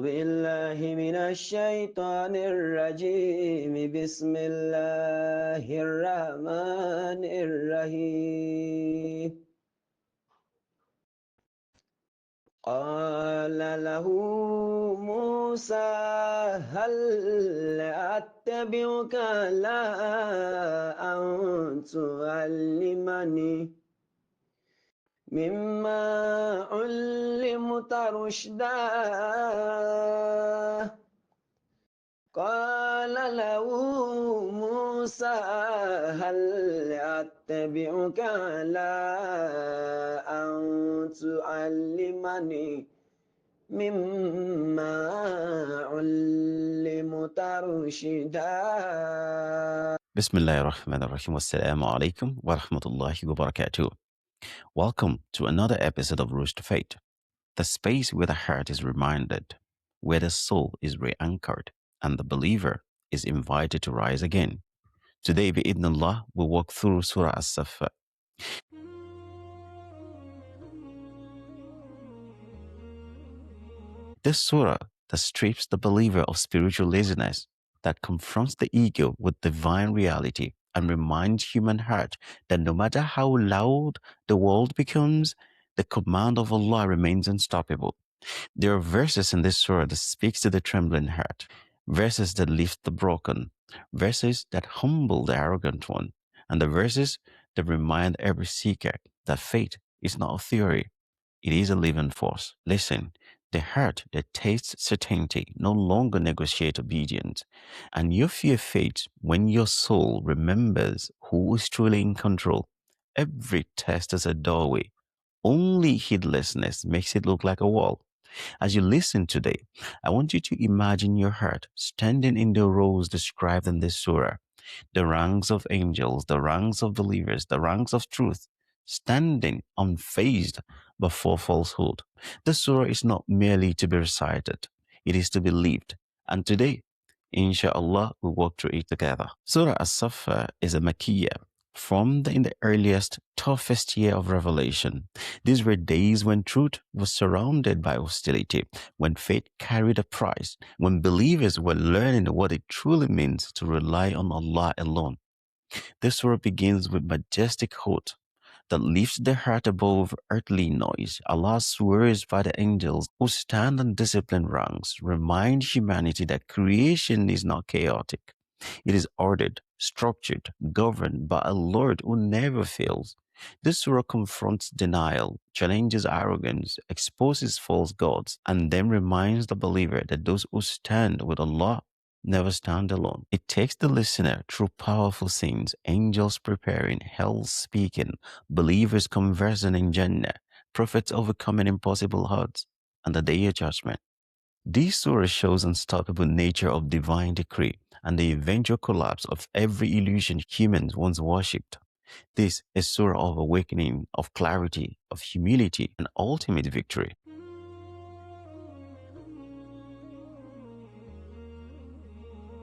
بالله من الشيطان الرجيم بسم الله الرحمن الرحيم قال له موسى هل أتبعك على أن تعلمني مما علمت رشدا قال له موسى هل أتبعك على أن تعلمني مما علمت رشدا Bismillahir Rahmanir Rahim. Wassalamu alaikum wa rahmatullahi wa barakatuh. Welcome to another episode of Rush to Faith, the space where the heart is reminded, where the soul is re-anchored, and the believer is invited to rise again. Today, bi'idhnallah, we'll walk through Surah As-Saffat. This surah that strips the believer of spiritual laziness, that confronts the ego with divine reality, and reminds human heart that no matter how loud the world becomes, the command of Allah remains unstoppable. There are verses in this surah that speaks to the trembling heart, verses that lift the broken, verses that humble the arrogant one, and the verses that remind every seeker that faith is not a theory, it is a living force. Listen, the heart that tastes certainty no longer negotiates obedience, and you fear fate when your soul remembers who is truly in control. Every test is a doorway. Only heedlessness makes it look like a wall. As you listen today, I want you to imagine your heart standing in the rows described in this surah. The ranks of angels, the ranks of believers, the ranks of truth, standing unfazed before falsehood. The surah is not merely to be recited, it is to be lived. And today, inshallah, we'll walk through it together. Surah As-Saffat is a Makkiyah, formed in the earliest, toughest year of revelation. These were days when truth was surrounded by hostility, when faith carried a price, when believers were learning what it truly means to rely on Allah alone. This surah begins with majestic hope that lifts the heart above earthly noise. Allah's words by the angels who stand on disciplined ranks remind humanity that creation is not chaotic. It is ordered, structured, governed by a Lord who never fails. This surah confronts denial, challenges arrogance, exposes false gods, and then reminds the believer that those who stand with Allah never stand alone. It takes the listener through powerful scenes, angels preparing, hell speaking, believers conversing in Jannah, prophets overcoming impossible odds, and the day of judgment. This surah shows unstoppable nature of divine decree and the eventual collapse of every illusion humans once worshipped. This is surah of awakening, of clarity, of humility, and ultimate victory.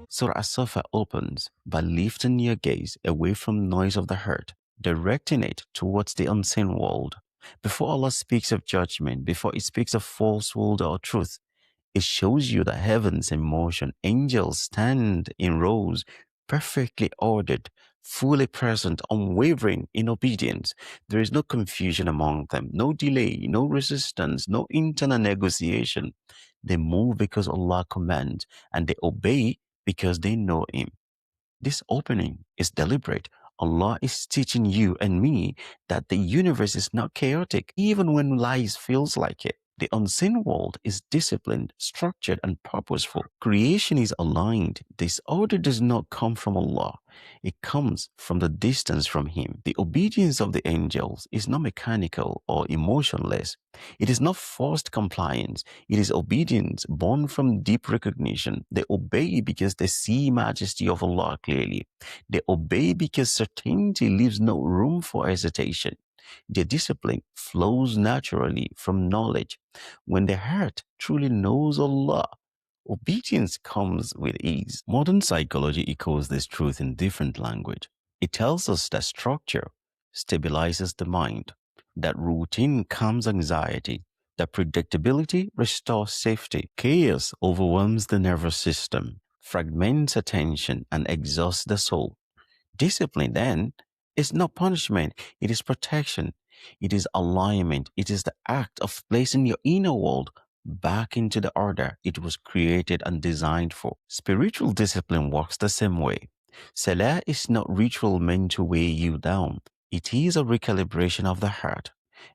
Surah As-Saffat opens by lifting your gaze away from noise of the heart, directing it towards the unseen world. Before Allah speaks of judgment, before He speaks of falsehood or truth, it shows you the heavens in motion. Angels stand in rows, perfectly ordered, fully present, unwavering in obedience. There is no confusion among them, no delay, no resistance, no internal negotiation. They move because Allah commands, and they obey because they know Him. This opening is deliberate. Allah is teaching you and me that the universe is not chaotic, even when life feels like it. The unseen world is disciplined, structured, and purposeful. Creation is aligned. This order does not come from Allah. It comes from the distance from Him. The obedience of the angels is not mechanical or emotionless. It is not forced compliance. It is obedience born from deep recognition. They obey because they see majesty of Allah clearly. They obey because certainty leaves no room for hesitation. Their discipline flows naturally from knowledge. When the heart truly knows Allah, obedience comes with ease. Modern psychology echoes this truth in different language. It tells us that structure stabilizes the mind, that routine calms anxiety, The predictability restores safety. Chaos overwhelms the nervous system, fragments attention, and exhausts the soul. Discipline, then, is not punishment, it is protection. It is alignment. It is the act of placing your inner world back into the order it was created and designed for. Spiritual discipline works the same way. Salah is not ritual meant to weigh you down. It is a recalibration of the heart.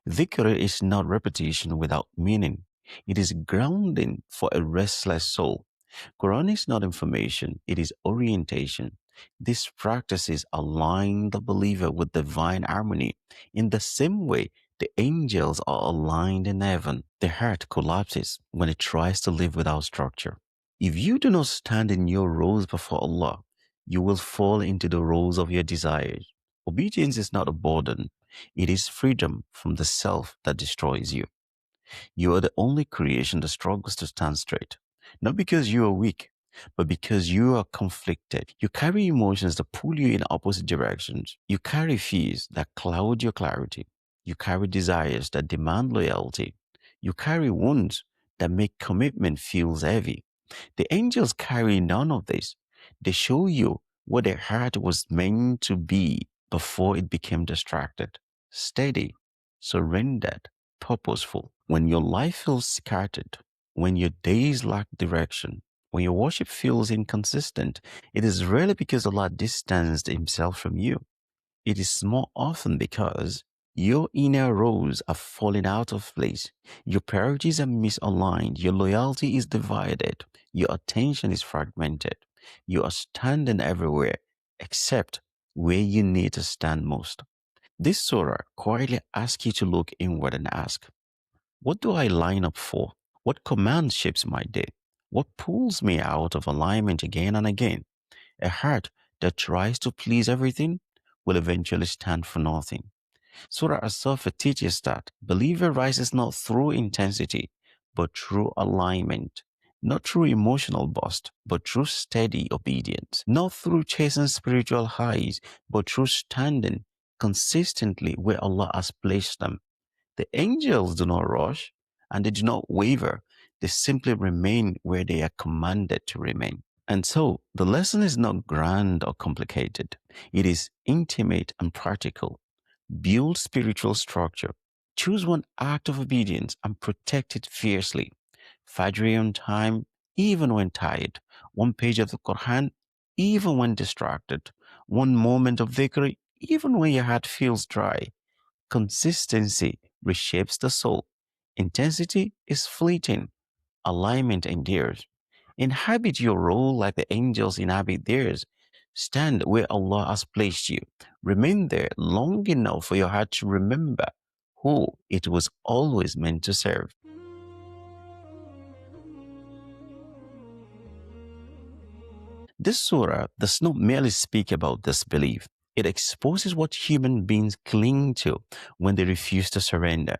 Dhikr is not repetition without meaning. It is grounding for a restless soul. Quran is not information, it is orientation. These practices align the believer with divine harmony in the same way the angels are aligned in heaven. The heart collapses when it tries to live without structure. If you do not stand in your roles before Allah, you will fall into the roles of your desires. Obedience is not a burden, it is freedom from the self that destroys you. You are the only creation that struggles to stand straight. Not because you are weak, but because you are conflicted. You carry emotions that pull you in opposite directions. You carry fears that cloud your clarity. You carry desires that demand loyalty. You carry wounds that make commitment feels heavy. The angels carry none of this. They show you what their heart was meant to be before it became distracted, steady, surrendered, purposeful. When your life feels scattered, when your days lack direction, when your worship feels inconsistent, it is rarely because Allah distanced Himself from you. It is more often because your inner roles are falling out of place. Your priorities are misaligned. Your loyalty is divided. Your attention is fragmented. You are standing everywhere except where you need to stand most. This surah quietly asks you to look inward and ask, what do I line up for? What command shapes my day? What pulls me out of alignment again and again? A heart that tries to please everything will eventually stand for nothing. Surah As-Saffat teaches that believer rises not through intensity, but through alignment. Not through emotional burst, but through steady obedience. Not through chasing spiritual highs, but through standing consistently where Allah has placed them. The angels do not rush and they do not waver. They simply remain where they are commanded to remain. And so the lesson is not grand or complicated. It is intimate and practical. Build spiritual structure. Choose one act of obedience and protect it fiercely. Fajr on time, even when tired. One page of the Qur'an, even when distracted. One moment of dhikr, even when your heart feels dry. Consistency reshapes the soul. Intensity is fleeting. Alignment endures. Inhabit your role like the angels inhabit theirs. Stand where Allah has placed you. Remain there long enough for your heart to remember who it was always meant to serve. This surah does not merely speak about disbelief. It exposes what human beings cling to when they refuse to surrender.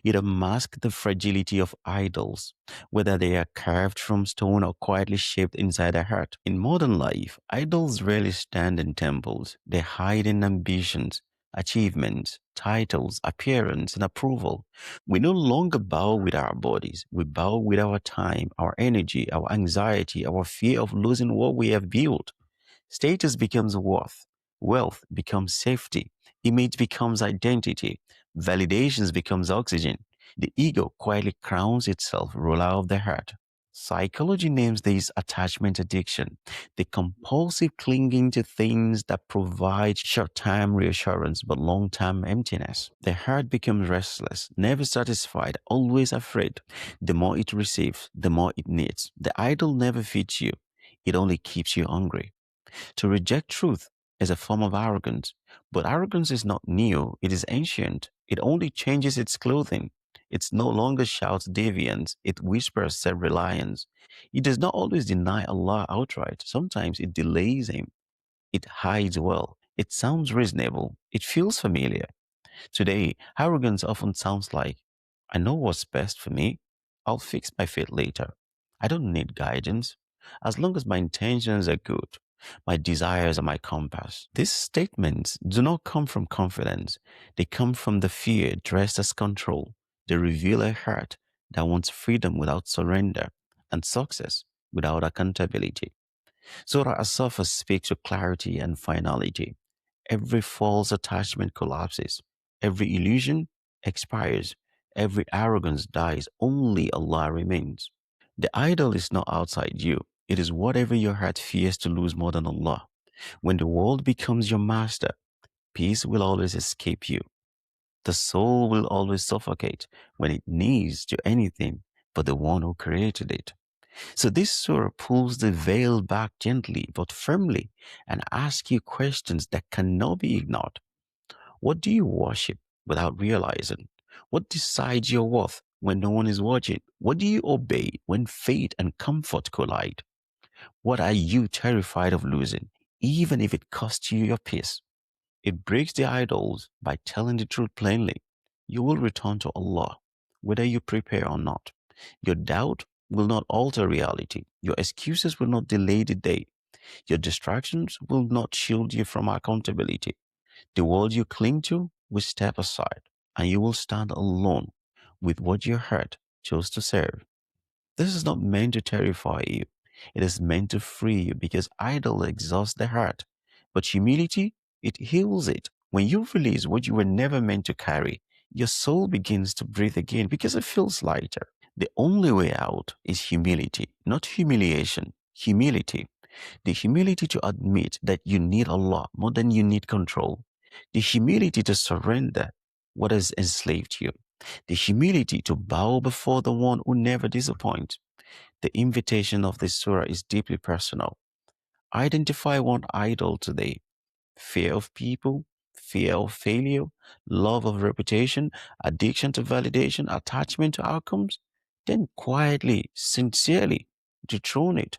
It unmasks the fragility of idols, whether they are carved from stone or quietly shaped inside a heart. In modern life, idols rarely stand in temples. They hide in ambitions, achievements, titles, appearance, and approval. We no longer bow with our bodies. We bow with our time, our energy, our anxiety, our fear of losing what we have built. Status becomes worth. Wealth becomes safety. Image becomes identity. Validations becomes oxygen. The ego quietly crowns itself ruler of the heart. Psychology names this attachment addiction, the compulsive clinging to things that provide short-term reassurance but long-term emptiness. The heart becomes restless, never satisfied, always afraid. The more it receives, the more it needs. The idol never feeds you. It only keeps you hungry. To reject truth is a form of arrogance, but arrogance is not new, it is ancient. It only changes its clothing. It no longer shouts deviance, it whispers self-reliance. It does not always deny Allah outright. Sometimes it delays Him. It hides well. It sounds reasonable. It feels familiar. Today, arrogance often sounds like, I know what's best for me. I'll fix my fate later. I don't need guidance. As long as my intentions are good, my desires are my compass. These statements do not come from confidence. They come from the fear dressed as control. They reveal a heart that wants freedom without surrender and success without accountability. Surah As-Saffat speaks with clarity and finality. Every false attachment collapses, every illusion expires, every arrogance dies, only Allah remains. The idol is not outside you, it is whatever your heart fears to lose more than Allah. When the world becomes your master, peace will always escape you. The soul will always suffocate when it needs to anything but the one who created it. So this surah pulls the veil back gently but firmly and asks you questions that cannot be ignored. What do you worship without realizing? What decides your worth when no one is watching? What do you obey when faith and comfort collide? What are you terrified of losing, even if it costs you your peace? It breaks the idols by telling the truth plainly. You will return to Allah, whether you prepare or not. Your doubt will not alter reality. Your excuses will not delay the day. Your distractions will not shield you from accountability. The world you cling to will step aside, and you will stand alone with what your heart chose to serve. This is not meant to terrify you. It is meant to free you because idol exhausts the heart. But humility, it heals it. When you release what you were never meant to carry, your soul begins to breathe again because it feels lighter. The only way out is humility, not humiliation. Humility. The humility to admit that you need Allah more than you need control. The humility to surrender what has enslaved you. The humility to bow before the one who never disappoints. The invitation of this surah is deeply personal. Identify one idol today: fear of people, fear of failure, love of reputation, addiction to validation, attachment to outcomes. Then quietly, sincerely dethrone it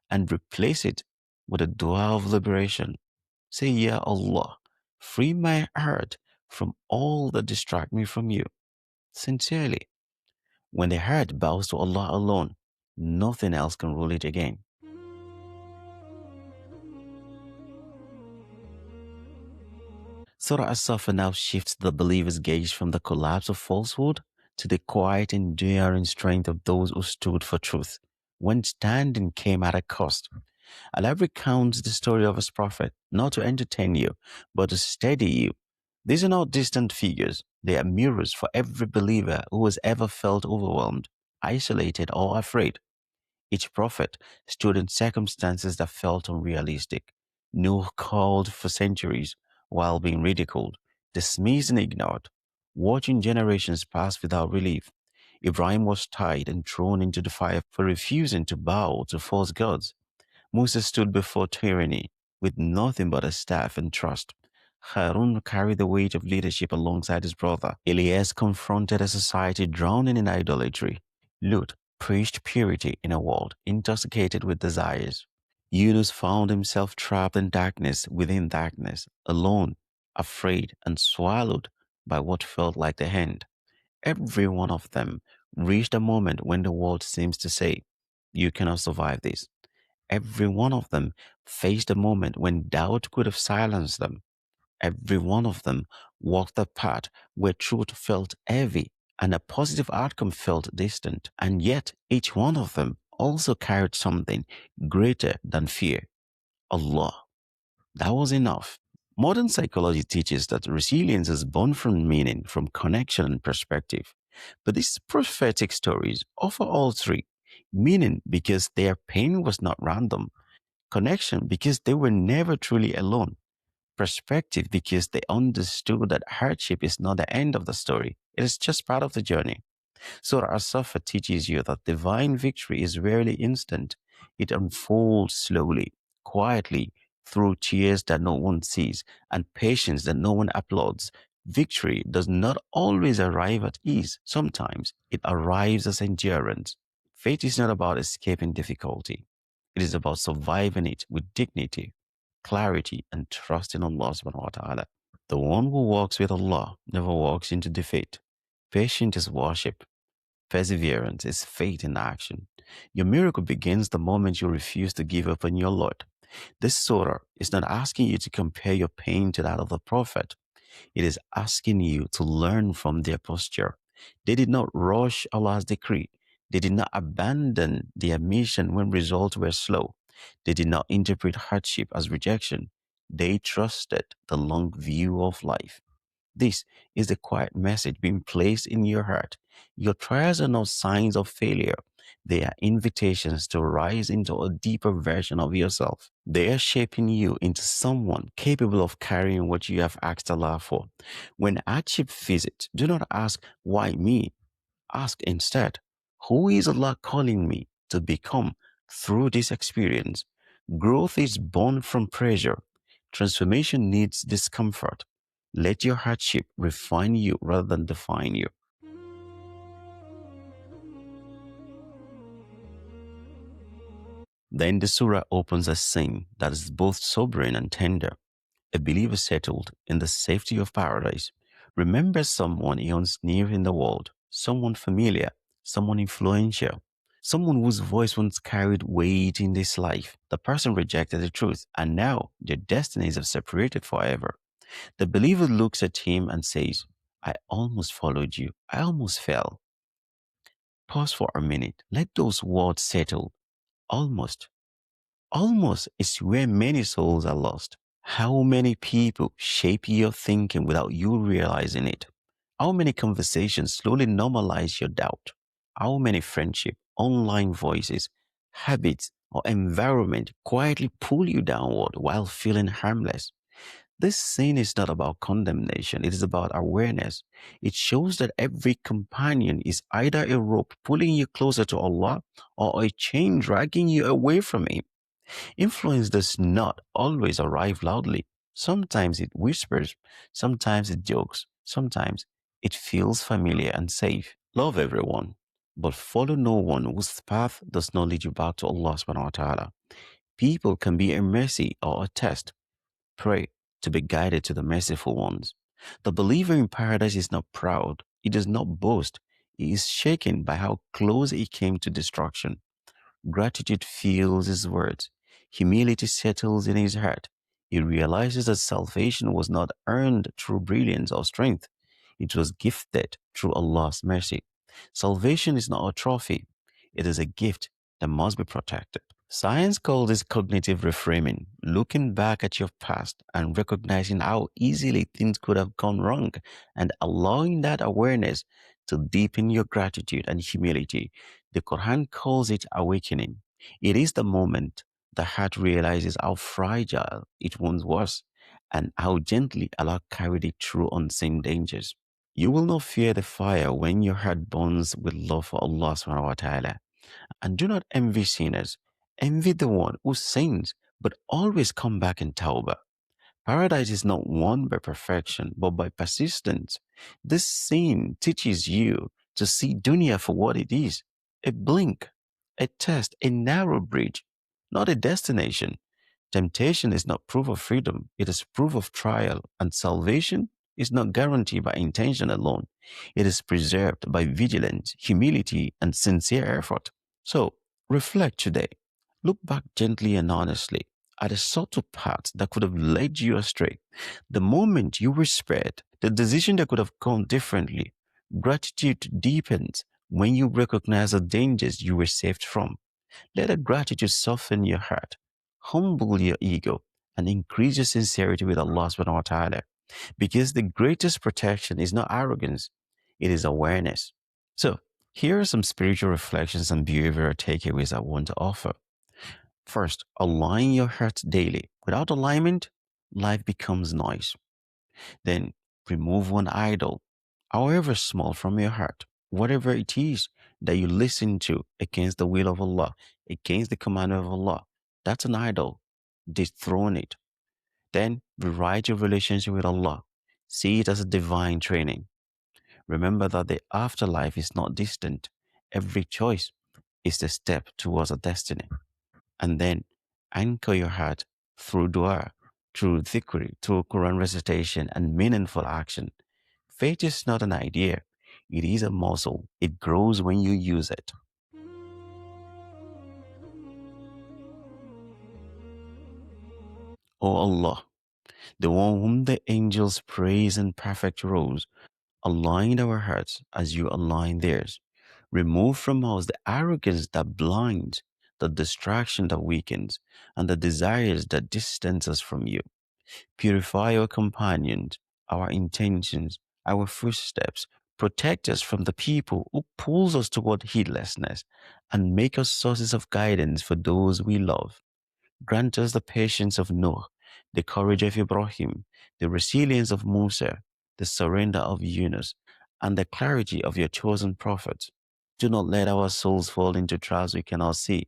and replace it with a dua of liberation. Say, Ya Allah, free my heart from all that distract me from you. Sincerely. When the heart bows to Allah alone, nothing else can rule it again. Surah As-Saffat now shifts the believer's gaze from the collapse of falsehood to the quiet, enduring strength of those who stood for truth when standing came at a cost. Allah recounts the story of his prophet, not to entertain you, but to steady you. These are not distant figures, they are mirrors for every believer who has ever felt overwhelmed, isolated, or afraid. Each prophet stood in circumstances that felt unrealistic. Noah called for centuries while being ridiculed, dismissed and ignored, watching generations pass without relief. Ibrahim was tied and thrown into the fire for refusing to bow to false gods. Musa stood before tyranny with nothing but a staff and trust. Harun carried the weight of leadership alongside his brother. Elias confronted a society drowning in idolatry. Lut preached purity in a world intoxicated with desires. Yunus found himself trapped in darkness within darkness, alone, afraid, and swallowed by what felt like the end. Every one of them reached a moment when the world seems to say, "You cannot survive this." Every one of them faced a moment when doubt could have silenced them. Every one of them walked a path where truth felt heavy and a positive outcome felt distant. And yet, each one of them also carried something greater than fear: Allah. That was enough. Modern psychology teaches that resilience is born from meaning, from connection and perspective. But these prophetic stories offer all three: meaning because their pain was not random, connection because they were never truly alone, perspective because they understood that hardship is not the end of the story, it is just part of the journey. Surah As-Saffat teaches you that divine victory is rarely instant. It unfolds slowly, quietly, through tears that no one sees and patience that no one applauds. Victory does not always arrive at ease. Sometimes it arrives as endurance. Faith is not about escaping difficulty. It is about surviving it with dignity, clarity, and trust in Allah subhanahu wa ta'ala. The one who walks with Allah never walks into defeat. Patience is worship. Perseverance is faith in action. Your miracle begins the moment you refuse to give up on your Lord. This surah is not asking you to compare your pain to that of the Prophet. It is asking you to learn from their posture. They did not rush Allah's decree. They did not abandon their mission when results were slow. They did not interpret hardship as rejection. They trusted the long view of life. This is the quiet message being placed in your heart. Your trials are not signs of failure. They are invitations to rise into a deeper version of yourself. They are shaping you into someone capable of carrying what you have asked Allah for. When hardship visits, do not ask, why me? Ask instead, who is Allah calling me to become through this experience? Growth is born from pressure. Transformation needs discomfort. Let your hardship refine you rather than define you. Then the surah opens a scene that is both sobering and tender. A believer settled in the safety of paradise remembers someone he once knew in the world, someone familiar, someone influential, someone whose voice once carried weight in this life. The person rejected the truth, and now their destinies have separated forever. The believer looks at him and says, I almost followed you. I almost fell. Pause for a minute. Let those words settle. Almost. Almost is where many souls are lost. How many people shape your thinking without you realizing it? How many conversations slowly normalize your doubt? How many friendship, online voices, habits, or environment quietly pull you downward while feeling harmless? This sin is not about condemnation, it is about awareness. It shows that every companion is either a rope pulling you closer to Allah or a chain dragging you away from Him. Influence does not always arrive loudly. Sometimes it whispers, sometimes it jokes, sometimes it feels familiar and safe. Love everyone, but follow no one whose path does not lead you back to Allah subhanahu wa ta'ala. People can be a mercy or a test. Pray to be guided to the merciful ones. The believer in paradise is not proud. He does not boast. He is shaken by how close he came to destruction. Gratitude fills his words. Humility settles in his heart. He realizes that salvation was not earned through brilliance or strength. It was gifted through Allah's mercy. Salvation is not a trophy. It is a gift that must be protected. Science calls this cognitive reframing, looking back at your past and recognizing how easily things could have gone wrong and allowing that awareness to deepen your gratitude and humility. The Quran calls it awakening. It is the moment the heart realizes how fragile it once was and how gently Allah carried it through unseen dangers. You will not fear the fire when your heart burns with love for Allah subhanahu wa ta'ala. And do not envy sinners. Envy the one who sins but always come back in tawbah. Paradise is not won by perfection, but by persistence. This scene teaches you to see dunya for what it is, a blink, a test, a narrow bridge, not a destination. Temptation is not proof of freedom, it is proof of trial, and salvation is not guaranteed by intention alone. It is preserved by vigilance, humility, and sincere effort. So, reflect today. Look back gently and honestly at the subtle paths that could have led you astray. The moment you were spared, the decision that could have gone differently. Gratitude deepens when you recognize the dangers you were saved from. Let the gratitude soften your heart, humble your ego, and increase your sincerity with Allah subhanahu wa ta'ala. Because the greatest protection is not arrogance, it is awareness. So, here are some spiritual reflections and behavioral takeaways I want to offer. First, align your heart daily. Without alignment, life becomes noise. Then, remove one idol, however small, from your heart. Whatever it is that you listen to against the will of Allah, against the command of Allah, that's an idol. Dethrone it. Then, rewrite your relationship with Allah. See it as a divine training. Remember that the afterlife is not distant. Every choice is the step towards a destiny. And then anchor your heart through dua, through dhikr, through Quran recitation and meaningful action. Faith is not an idea, it is a muscle. It grows when you use it. O Allah, the one whom the angels praise in perfect rows, Align our hearts as you align theirs. Remove from us the arrogance that blinds, the distraction that weakens, and the desires that distance us from you. Purify our companions, our intentions, our footsteps. Protect us from the people who pulls us toward heedlessness, and make us sources of guidance for those we love. Grant us the patience of Noah, the courage of Ibrahim, the resilience of Musa, the surrender of Yunus, and the clarity of your chosen prophets. Do not let our souls fall into trials we cannot see,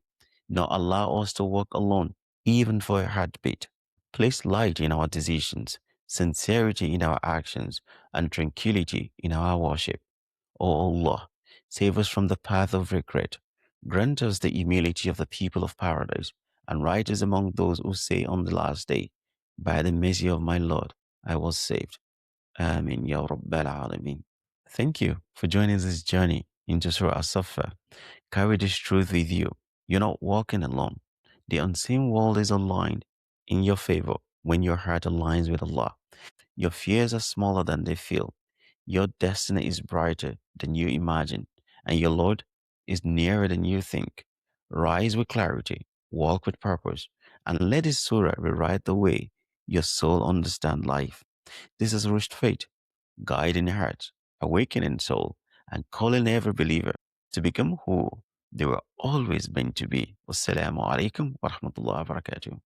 nor allow us to walk alone, even for a heartbeat. Place light in our decisions, sincerity in our actions, and tranquility in our worship. O Allah, save us from the path of regret. Grant us the humility of the people of paradise, and write us among those who say on the last day, by the mercy of my Lord, I was saved. Amin Ya Rabbal Alameen. Thank you for joining this journey into Surah As-Saffat. Carry this truth with you. You're not walking alone. The unseen world is aligned in your favor when your heart aligns with Allah. Your fears are smaller than they feel. Your destiny is brighter than you imagine, and your Lord is nearer than you think. Rise with clarity, walk with purpose, and let this surah rewrite the way your soul understands life. This is Rushed Faith, guiding hearts, awakening soul, and calling every believer to become who they were always meant to be. Wassalamu alaikum wa rahmatullahi wa barakatuh.